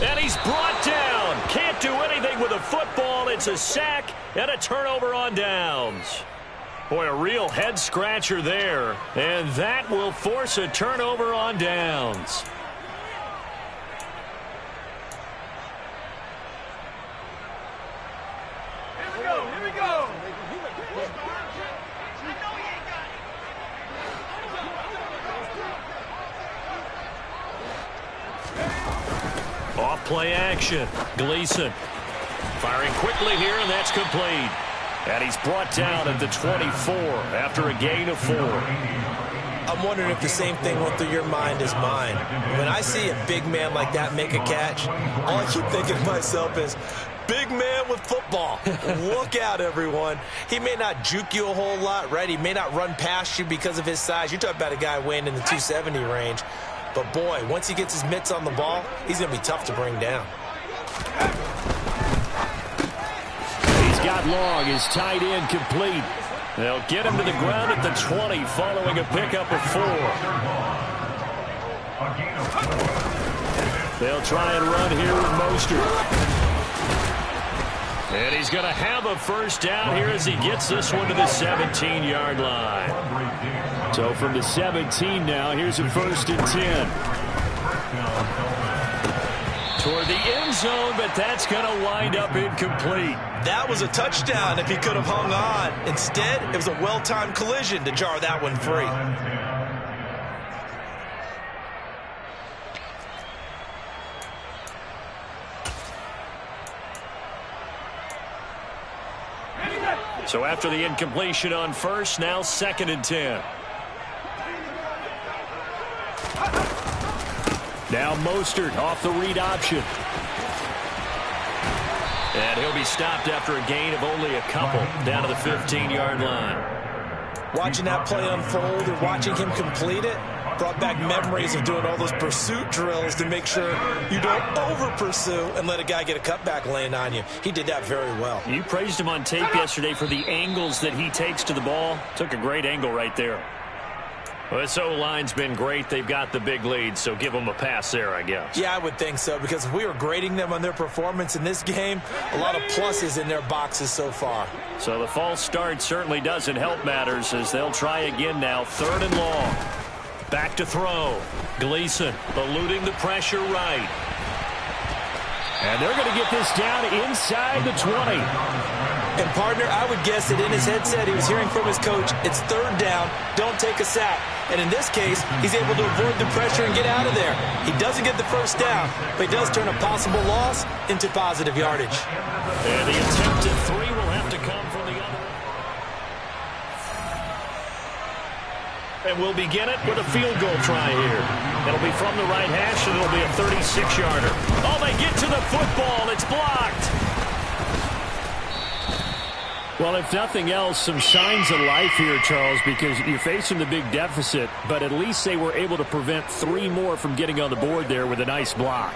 And he's brought down. Can't do anything with a football. It's a sack and a turnover on downs. Boy, a real head-scratcher there. And that will force a turnover on downs. Here we go, here we go. Off play action. Gleason firing quickly here, and that's complete. And he's brought down at the 24 after a gain of 4. I'm wondering if the same thing went through your mind as mine. When I see a big man like that make a catch, all I keep thinking to myself is, big man with football. Look out, everyone. He may not juke you a whole lot, right? He may not run past you because of his size. You're talking about a guy weighing in the 270 range. But, boy, once he gets his mitts on the ball, he's going to be tough to bring down. He's got long. His tight end complete. They'll get him to the ground at the 20 following a pickup of 4. They'll try and run here with Mostert. And he's going to have a first down here as he gets this one to the 17-yard line. So from the 17 now, here's a 1st and 10. Toward the end zone, but that's going to wind up incomplete. That was a touchdown if he could have hung on. Instead, it was a well-timed collision to jar that one free. So after the incompletion on first, now 2nd and 10. Now Mostert off the read option. And he'll be stopped after a gain of only a couple down to the 15-yard line. Watching that play unfold and watching him complete it brought back memories of doing all those pursuit drills to make sure you don't over-pursue and let a guy get a cutback laying on you. He did that very well. You praised him on tape yesterday for the angles that he takes to the ball. Took a great angle right there. Well, this O-line's been great. They've got the big lead, so give them a pass there, I guess. Yeah, I would think so, because if we were grading them on their performance in this game, a lot of pluses in their boxes so far. So the false start certainly doesn't help matters as they'll try again now, 3rd and long. Back to throw. Gleason eluding the pressure right. And they're going to get this down inside the 20. And, partner, I would guess that in his headset he was hearing from his coach, it's third down, don't take a sack. And in this case, he's able to avoid the pressure and get out of there. He doesn't get the first down, but he does turn a possible loss into positive yardage. And the attempted three will have to come from the other. And we'll begin it with a field goal try here. It'll be from the right hash, and it'll be a 36-yarder. Oh, they get to the football. It's blocked. Well, if nothing else, some signs of life here, Charles, because you're facing the big deficit, but at least they were able to prevent 3 more from getting on the board there with a nice block.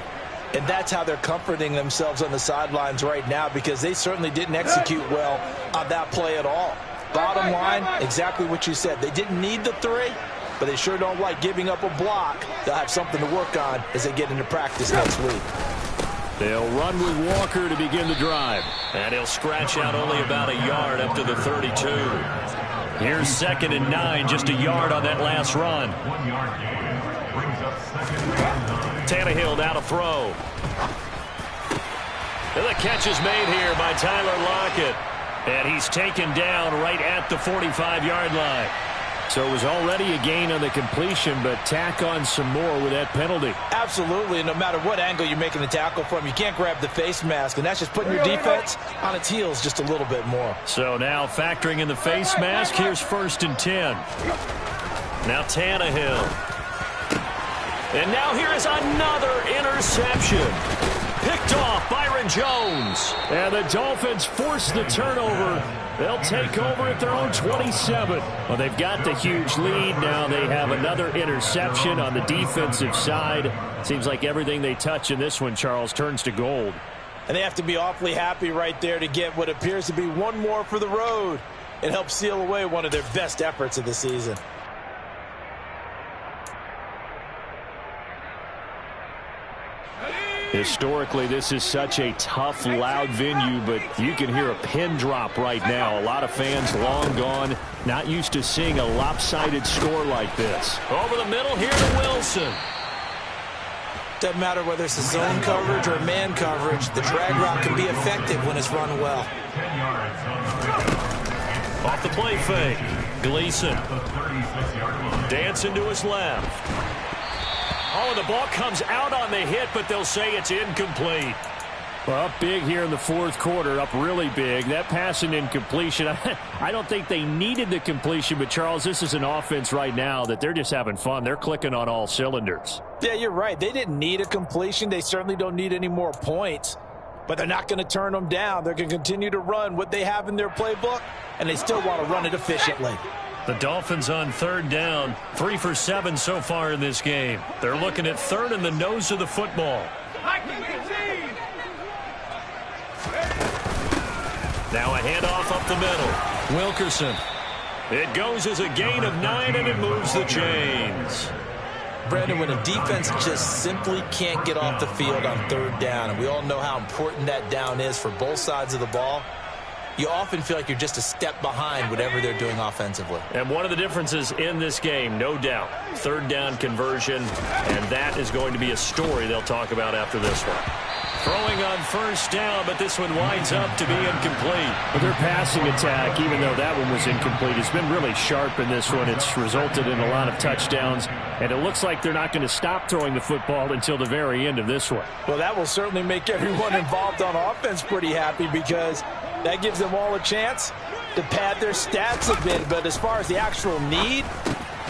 And that's how they're comforting themselves on the sidelines right now, because they certainly didn't execute well on that play at all. Bottom line, exactly what you said. They didn't need the 3, but they sure don't like giving up a block. They'll have something to work on as they get into practice next week. They'll run with Walker to begin the drive. And he'll scratch out only about a yard up to the 32. Here's 2nd and 9, just a yard on that last run. 1 yard gain. Brings up 2nd and 9. Tannehill now to throw. And the catch is made here by Tyler Lockett. And he's taken down right at the 45-yard line. So it was already a gain on the completion, but tack on some more with that penalty. Absolutely, and no matter what angle you're making the tackle from, you can't grab the face mask, and that's just putting your defense on its heels just a little bit more. So now factoring in the face mask, here's 1st and 10. Now Tannehill. And now here is another interception. Picked off Byron Jones. And the Dolphins force the turnover. They'll take over at their own 27. Well, they've got the huge lead. Now they have another interception on the defensive side. Seems like everything they touch in this one, Charles, turns to gold. And they have to be awfully happy right there to get what appears to be one more for the road. It helps seal away one of their best efforts of the season. Historically, this is such a tough, loud venue, but you can hear a pin drop right now. A lot of fans long gone, not used to seeing a lopsided score like this. Over the middle here to Wilson. Doesn't matter whether it's a zone coverage or man coverage, the drag route can be effective when it's run well. 10 yards. Off the play fake. Gleason. The 36-yard line. Dancing to his left. Oh, and the ball comes out on the hit, but they'll say it's incomplete. Well, up big here in the 4th quarter, up really big. That pass and incompletion, I don't think they needed the completion, but, Charles, this is an offense right now that they're just having fun. They're clicking on all cylinders. Yeah, you're right. They didn't need a completion. They certainly don't need any more points, but they're not going to turn them down. They're going to continue to run what they have in their playbook, and they still want to run it efficiently. The Dolphins on 3rd down, 3 for 7 so far in this game. They're looking at 3rd in the nose of the football. Now a handoff up the middle. Wilkerson. It goes as a gain of 9, and it moves the chains. Brandon, when a defense just simply can't get off the field on 3rd down, and we all know how important that down is for both sides of the ball, you often feel like you're just a step behind whatever they're doing offensively. And one of the differences in this game, no doubt, 3rd down conversion, and that is going to be a story they'll talk about after this one. Throwing on 1st down, but this one winds up to be incomplete. But their passing attack, even though that one was incomplete, has been really sharp in this one. It's resulted in a lot of touchdowns, and it looks like they're not going to stop throwing the football until the very end of this one. Well, that will certainly make everyone involved on offense pretty happy, because that gives them all a chance to pad their stats a bit. But as far as the actual need,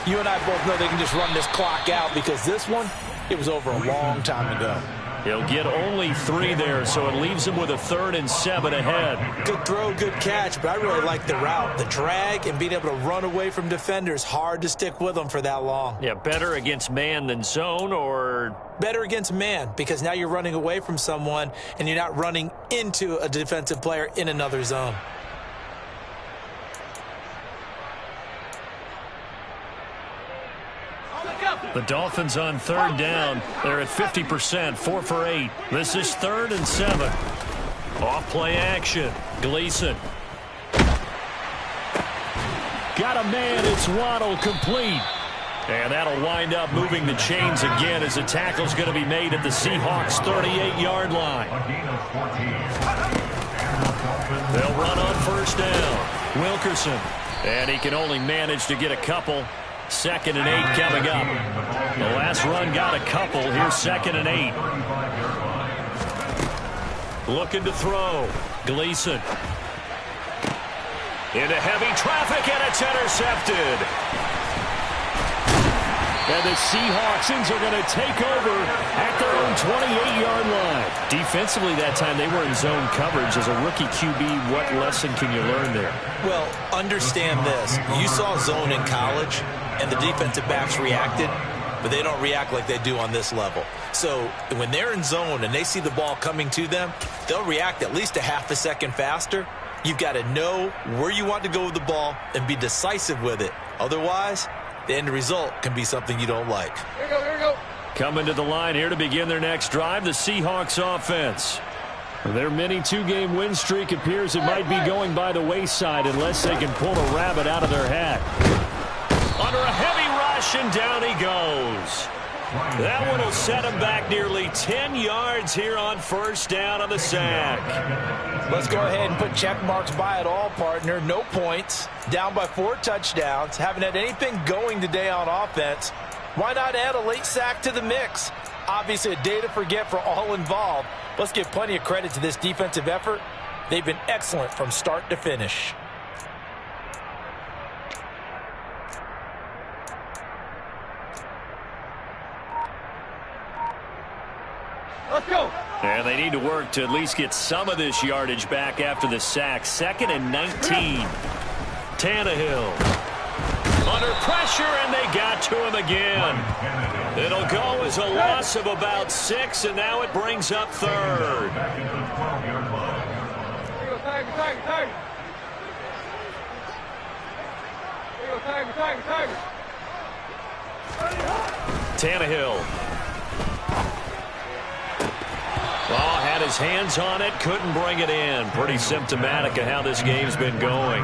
you and I both know they can just run this clock out, because this one, it was over a long time ago. He'll get only 3 there, so it leaves him with a 3rd and 7 ahead. Good throw, good catch, but I really like the route. The drag and being able to run away from defenders, hard to stick with them for that long. Yeah, better against man than zone, or better against man, because now you're running away from someone and you're not running into a defensive player in another zone. the Dolphins on 3rd down. They're at 50%, 4 for 8. This is 3rd and 7. Off play action. Gleason. Got a man. It's Waddle, complete. And that'll wind up moving the chains again as the tackle's going to be made at the Seahawks' 38-yard line. A gain of 14. And the Dolphins They'll run on first down. Wilkerson. And he can only manage to get a couple. 2nd and 8 coming up. The last run got a couple. Here's 2nd and 8. Looking to throw. Gleason. Into heavy traffic, and it's intercepted. And the Seahawks are going to take over at their own 28-yard line. Defensively that time, they were in zone coverage. As a rookie QB, what lesson can you learn there? Well, understand this. You saw zone in college, and the defensive backs reacted, but they don't react like they do on this level. So when they're in zone and they see the ball coming to them, they'll react at least a half a second faster. You've got to know where you want to go with the ball and be decisive with it. Otherwise, the end result can be something you don't like. Here we go, here we go. Coming to the line here to begin their next drive, the Seahawks offense. Their mini 2-game win streak appears it might be going by the wayside unless they can pull a rabbit out of their hat. Under a heavy rush, and down he goes. That one will set him back nearly 10 yards here on first down on the sack. Let's go ahead and put check marks by it all, partner. No points. Down by 4 touchdowns. Haven't had anything going today on offense. Why not add a late sack to the mix? Obviously a day to forget for all involved. Let's give plenty of credit to this defensive effort. They've been excellent from start to finish. Let's go. And they need to work to at least get some of this yardage back after the sack. 2nd and 19. Tannehill. Under pressure, and they got to him again. It'll go as a loss of about 6, and now it brings up 3rd. Here we go, Tiger. Here we go, Tiger. Tannehill. Well, had his hands on it, couldn't bring it in. Pretty symptomatic of how this game's been going.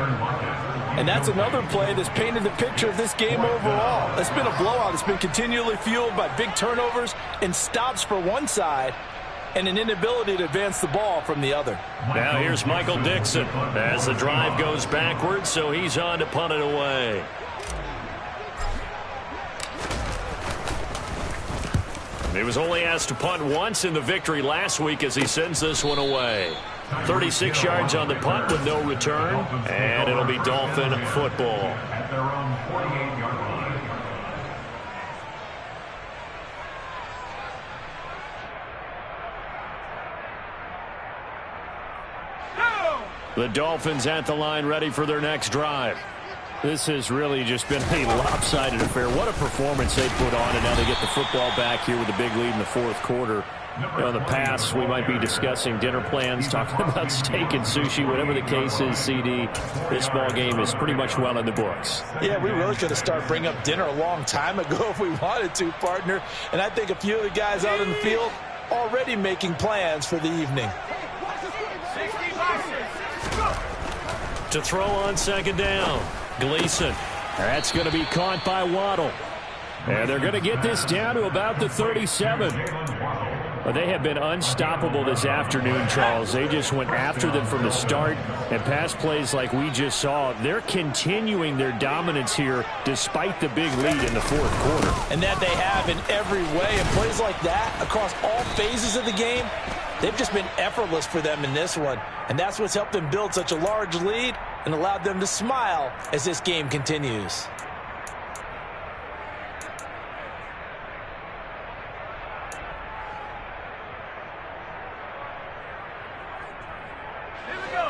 And that's another play that's painted the picture of this game overall. It's been a blowout. It's been continually fueled by big turnovers and stops for one side and an inability to advance the ball from the other. Now here's Michael Dixon as the drive goes backwards, so he's on to punt it away. He was only asked to punt once in the victory last week as he sends this one away. 36 yards on the punt with no return, and it'll be Dolphin football. At their own 48-yard line. The Dolphins at the line ready for their next drive. This has really just been a lopsided affair. What a performance they put on, and now they get the football back here with a big lead in the 4th quarter. In the past, we might be discussing dinner plans, talking about steak and sushi, whatever the case is, CD. This ball game is pretty much well in the books. Yeah, we really could have started bringing up dinner a long time ago if we wanted to, partner. And I think a few of the guys out in the field already making plans for the evening. To throw on 2nd down. Gleason. That's going to be caught by Waddle. And they're going to get this down to about the 37. They have been unstoppable this afternoon, Charles. They just went after them from the start, and pass plays like we just saw. They're continuing their dominance here despite the big lead in the 4th quarter. And that they have in every way. And plays like that across all phases of the game, they've just been effortless for them in this one. And that's what's helped them build such a large lead and allowed them to smile as this game continues. Here we go.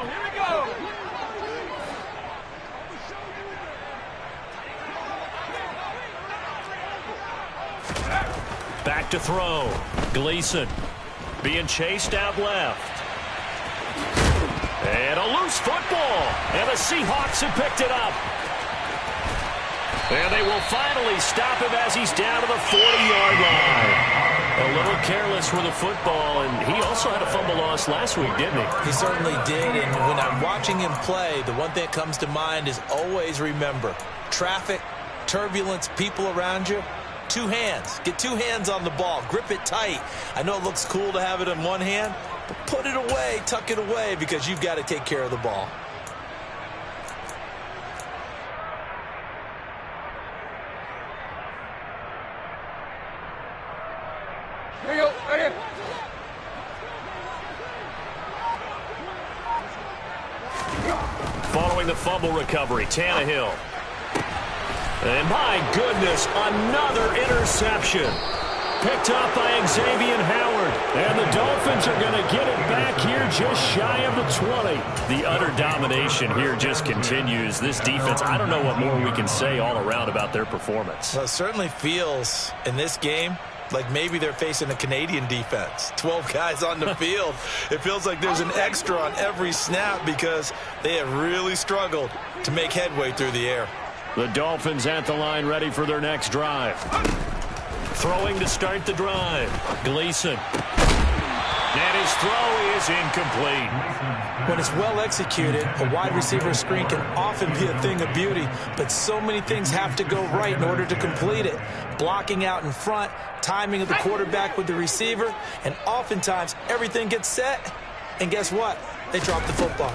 Back to throw. Gleason being chased out left. And a loose football. And the Seahawks have picked it up. And they will finally stop him as he's down to the 40-yard line. A little careless with the football, and he also had a fumble loss last week, didn't he? He certainly did, and when I'm watching him play, the one thing that comes to mind is always remember, traffic, turbulence, people around you, 2 hands. Get 2 hands on the ball. Grip it tight. I know it looks cool to have it in one hand, Put it away, tuck it away, because you've got to take care of the ball. Here you go, right here. Following the fumble recovery, Tannehill. And my goodness, another interception. Picked up by Xavier Howard. And the Dolphins are going to get it back here just shy of the 20. The utter domination here just continues. This defense, I don't know what more we can say all around about their performance. Well, it certainly feels in this game like maybe they're facing a Canadian defense. 12 guys on the field. It feels like there's an extra on every snap because they have really struggled to make headway through the air. The Dolphins at the line ready for their next drive. Throwing to start the drive. Gleason. And his throw is incomplete. When it's well executed, a wide receiver screen can often be a thing of beauty, but so many things have to go right in order to complete it. Blocking out in front, timing of the quarterback with the receiver, and oftentimes everything gets set, and guess what? They drop the football.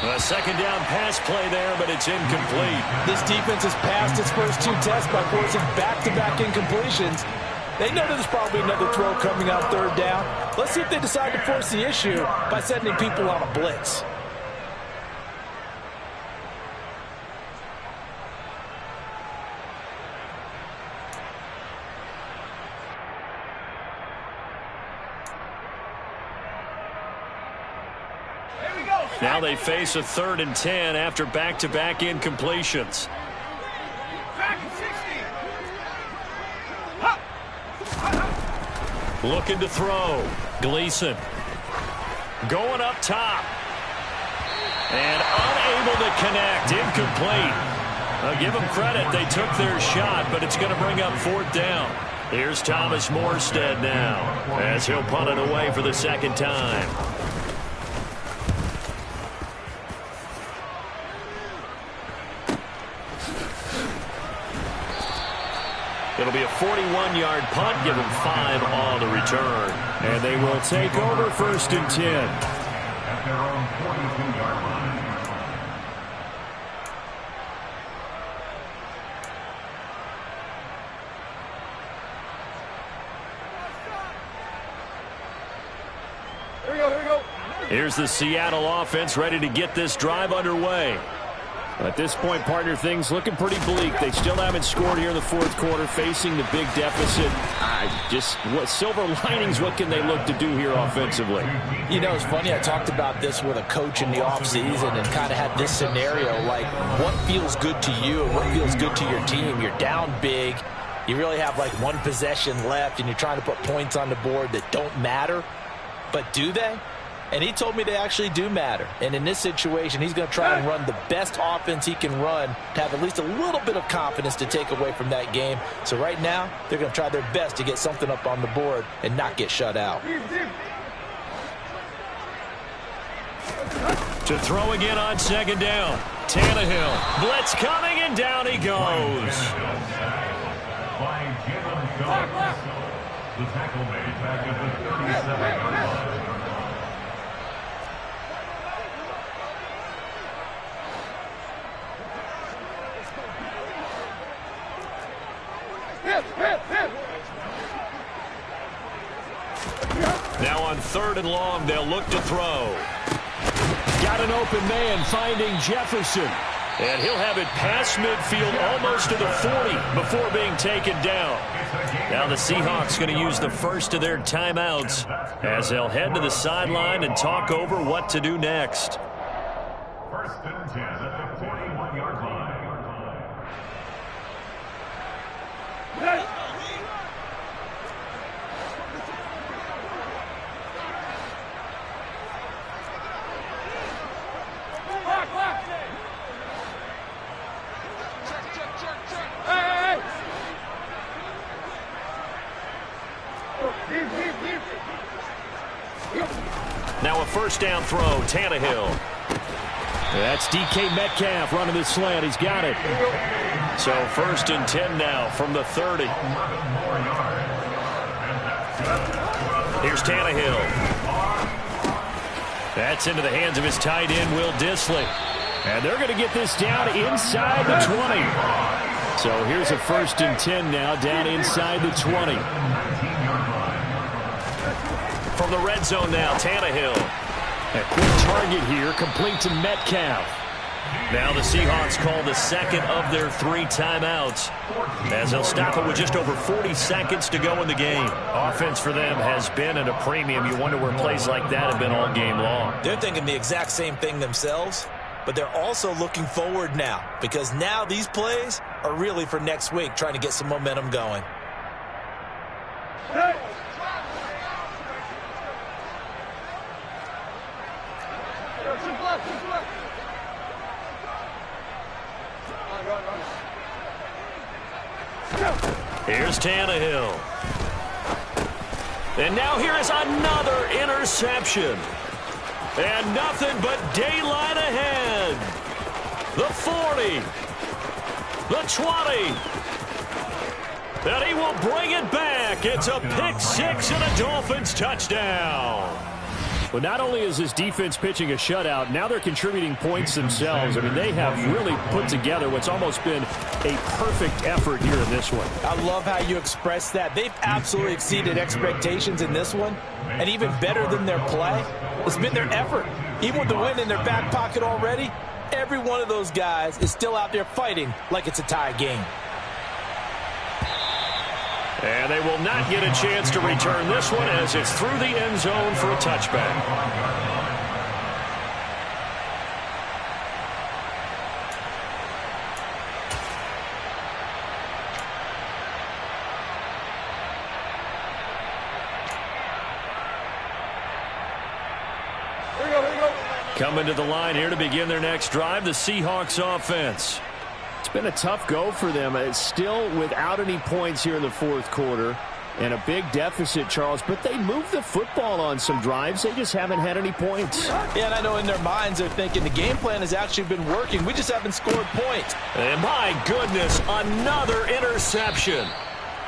A second down pass play there, but it's incomplete. This defense has passed its first 2 tests by forcing back-to-back incompletions. They know there's probably another throw coming out third down. Let's see if they decide to force the issue by sending people on a blitz. Now they face a 3rd and 10 after back-to-back incompletions. Looking to throw. Gleason. Going up top. And unable to connect. Incomplete. I'll give them credit. They took their shot, but it's going to bring up 4th down. Here's Thomas Morstead now as he'll punt it away for the 2nd time. It'll be a 41-yard punt, give them 5 on the return. And they will take over 1st and 10. At their own 42-yard line. Here we go, here we go. Here's the Seattle offense ready to get this drive underway. At this point, partner, things looking pretty bleak. They still haven't scored here in the 4th quarter, facing the big deficit. What silver linings, what can they look to do here offensively? You know, it's funny, I talked about this with a coach in the offseason and kind of had this scenario, like what feels good to you and what feels good to your team. You're down big. You really have like 1 possession left, and you're trying to put points on the board that don't matter. But do they? And he told me they actually do matter. And in this situation, he's going to try and run the best offense he can run to have at least a little bit of confidence to take away from that game. So right now, they're going to try their best to get something up on the board and not get shut out. To throw again on 2nd down. Tannehill. Blitz coming, and down he goes. By Jalen Phillips. The tackle made back at the 37-yard line. Now on 3rd and long, they'll look to throw. Got an open man finding Jefferson. And he'll have it past midfield almost to the 40 before being taken down. Now the Seahawks going to use the first of their timeouts as they'll head to the sideline and talk over what to do next. 1st and 10 at the 41-yard line. Now a 1st down throw, Tannehill. That's DK Metcalf running the slant. He's got it. So 1st and 10 now from the 30. Here's Tannehill. That's into the hands of his tight end, Will Dissly. And they're going to get this down inside the 20. So here's a 1st and 10 now, down inside the 20. From the red zone now, Tannehill. A quick target here, complete to Metcalf. Now the Seahawks call the second of their 3 timeouts, as they'll stop it with just over 40 seconds to go in the game. Offense for them has been at a premium. You wonder where plays like that have been all game long. They're thinking the exact same thing themselves, but they're also looking forward now, because now these plays are really for next week, trying to get some momentum going. Here's Tannehill. And now here is another interception. And nothing but daylight ahead. The 40. The 20. And he will bring it back. It's a pick 6 and a Dolphins touchdown. Well, not only is this defense pitching a shutout, now they're contributing points themselves. I mean, they have really put together what's almost been a perfect effort here in this one. I love how you express that. They've absolutely exceeded expectations in this one, and even better than their play, it's been their effort. Even with the win in their back pocket already, every one of those guys is still out there fighting like it's a tie game. And they will not get a chance to return this one as it's through the end zone for a touchback. Here we go. Coming to the line here to begin their next drive, the Seahawks offense. It's been a tough go for them. It's still without any points here in the 4th quarter and a big deficit, Charles, but they moved the football on some drives. They just haven't had any points. Yeah, and I know in their minds they're thinking the game plan has actually been working. We just haven't scored points. And my goodness, another interception.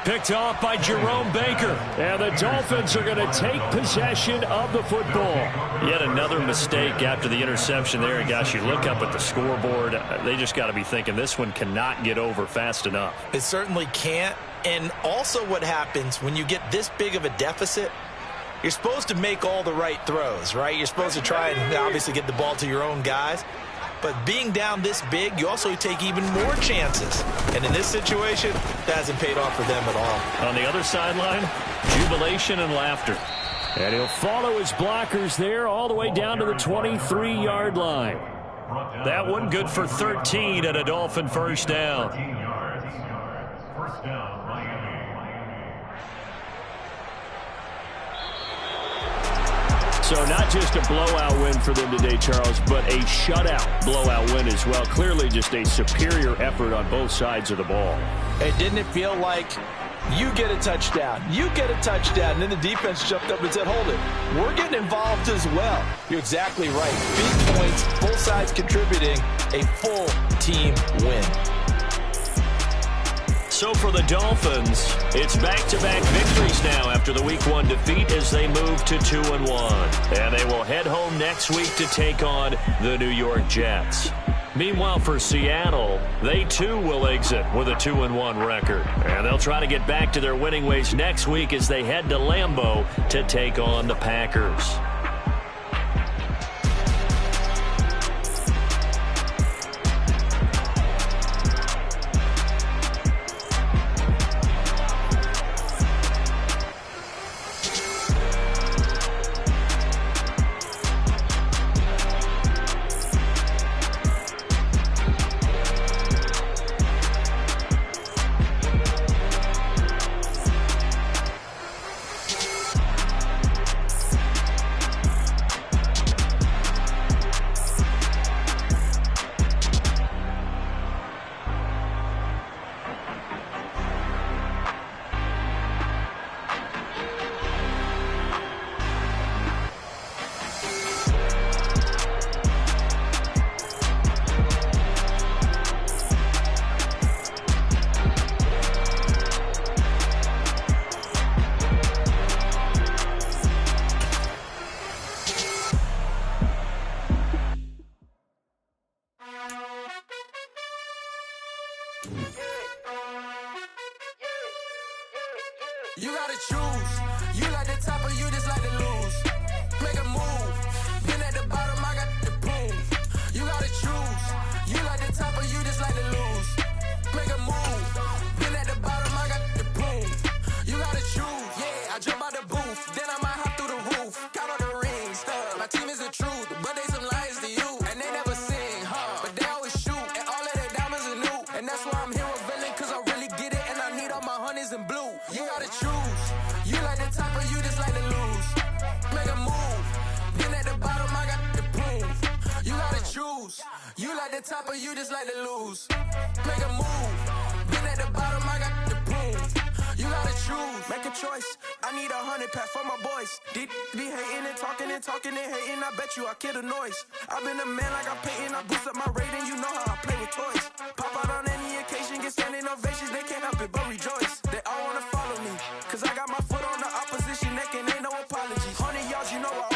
Picked off by Jerome Baker. And the Dolphins are going to take possession of the football. Yet another mistake after the interception there. And gosh, you look up at the scoreboard, they just got to be thinking this one cannot get over fast enough. It certainly can't. And also what happens when you get this big of a deficit, you're supposed to make all the right throws, right? You're supposed to try and obviously get the ball to your own guys. But being down this big, you also take even more chances. And in this situation, that hasn't paid off for them at all. On the other sideline, jubilation and laughter. And he'll follow his blockers there all the way down to the 23-yard line. That one good for 13 and a Dolphin first down. First down, Miami. So not just a blowout win for them today, Charles, but a shutout blowout win as well. Clearly just a superior effort on both sides of the ball. Hey, didn't it feel like you get a touchdown, you get a touchdown, and then the defense jumped up and said, hold it, we're getting involved as well. You're exactly right. Big points, both sides contributing, a full team win. So for the Dolphins, it's back-to-back victories now after the Week 1 defeat as they move to 2-1. And they will head home next week to take on the New York Jets. Meanwhile, for Seattle, they too will exit with a 2-1 record. And they'll try to get back to their winning ways next week as they head to Lambeau to take on the Packers. You like the top or you just like to lose? Make a move. Been at the bottom, I got the prove. You gotta choose, make a choice. I need 100 pack for my boys. Be hating and talking and talking and hating. I bet you I kill the noise. I've been a man like I'm Peyton. I boost up my rating. You know how I play with toys. Pop out on any occasion, get standing ovations. They can't help it but rejoice. They all wanna follow me, cause I got my foot on the opposition neck and ain't no apologies. 100 yards, you know I